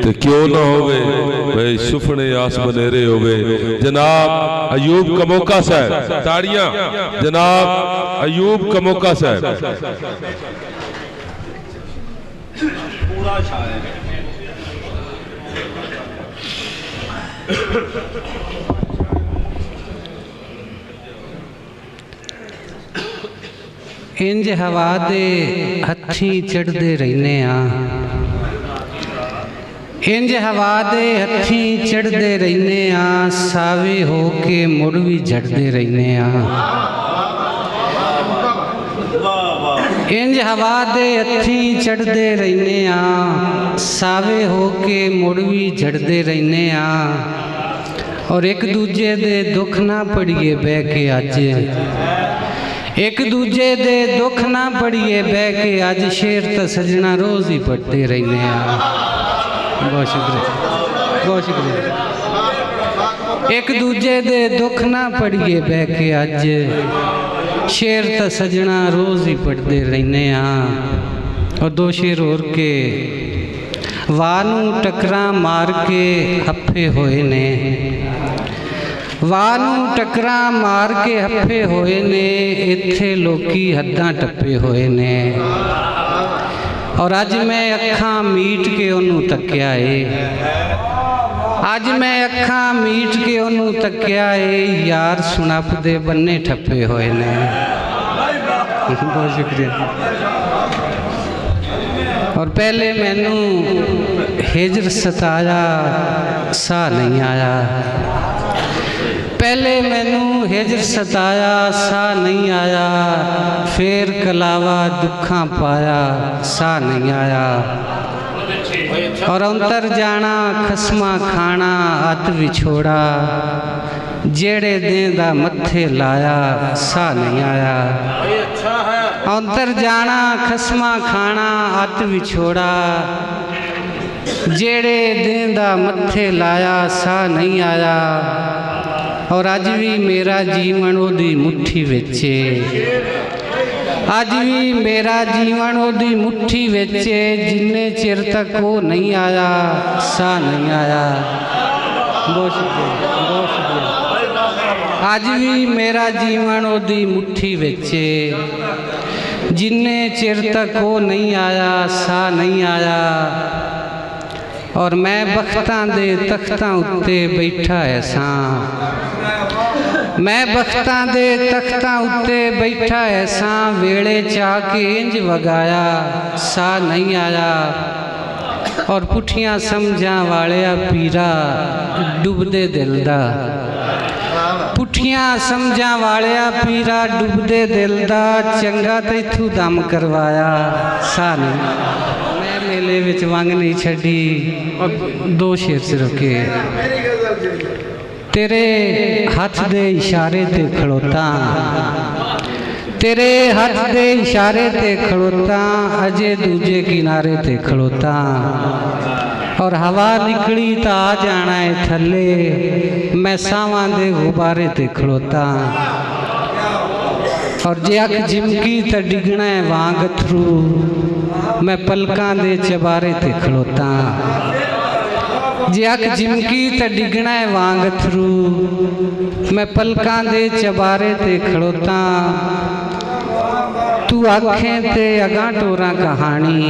ते क्यों ना होवे भाई सुफने आस बनेरे होवे। जनाब अयूब कमोका साहब, ताड़ियां जनाब अयूब कमोका साहब। पूरा शायर इंज हवा दे हथी चढ़ते रहने आ, इंज हवा दे हथी चढ़ते रहने आ, सावे हो के मुड़ भी झड़ते रहने आ। इंज हवा दे हथी चढ़ते रहने आ, सावे हो के मुड़ भी झड़ते रहने आ। और एक दूजे दे दुख ना पड़िए बह के अज, एक दूजे दे दुख ना पड़िए बह के अज, शेर तो सजना रोज ही पढ़ते रहने आ। बहुत शुक्रिया, बहुत शुक्रिया। एक दूजे दे दुख ना पड़िए बह के अज, शेर तो सजना रोज ही पढ़ते रहने आ। और दो शेर और के वानू टकरा मार के हफे होए ने, वानू टकरा मार के हफे होए ने, इत्थे लोकी हद्दां टप्पे होए ने। और अज मैं अखां मीट के ओनू तक्या है, अज मैं अखां मीट के ओनू तक्या है, यार सुनप दे बन्ने ठप्पे होए ने। बहुत शुक्रिया। और पहले मैनू हिजर सताया सा नहीं आया, पहले मैनू हिजर सताया सा नहीं आया, फिर कलावा दुखा पाया सा नहीं आया। और अंतर जाना खसमा खाना अत विछोड़ा, जेड़े देंदा मत्थे लाया सा नहीं आया। अंतर जाना खसमा खाना अत विछोड़ा, जेड़े देंदा मत्थे लाया सा नहीं आया। और अज भी मेरा जीवन ओदी मुट्ठी विचे, अज भी मेरा जीवन ओदी मुट्ठी विचे, जिन्ने चिर तक वो नहीं आया सा नहीं आया। बहुत शुक्रिया, बहुत शुक्रिया। अज भी मेरा जीवन ओदी मुट्ठी विचे, जिन्ने चिर तक वो नहीं आया सा नहीं आया। और मैं बख्तां दे तख्तां उत्ते बैठा ऐसा, मैं बख्तां दे तख्तां उत्ते बैठा ऐसा, वेले चाह के इंज वगाया सा नहीं आया। और पुठियां समझां वालिया पीरा डुबदे दिल दा, पुठियां समझां वालिया पीरा डुबदे दिल दा, चंगा ते इथू दम करवाया सा नहीं। मैं मेले विच वंग नहीं छड़ी। और दो शेर सिर्फ के तेरे हाथ दे इशारे ते खड़ोता, तेरे हाथ दे इशारे ते खड़ोता, अजे दूजे किनारे ते खड़ोता। और हवा निकली तो आ जाना है थले, मैं सावां दे गुब्बारे ते खड़ोता। और जे अख झिमकी तो डिगना है वांग अथरू, मैं पलकां दे चबारे ते खड़ोता। जे अख झिमकी तो डिगना है वांग अथरू, मैं पलकां दे चबारे ते खड़ोता। तू आखें ते अगां टोरा कहानी,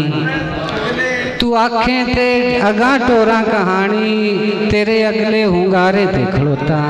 तू आखें ते अगां टोरा कहानी, तेरे अगले हुंगारे ते खड़ोता।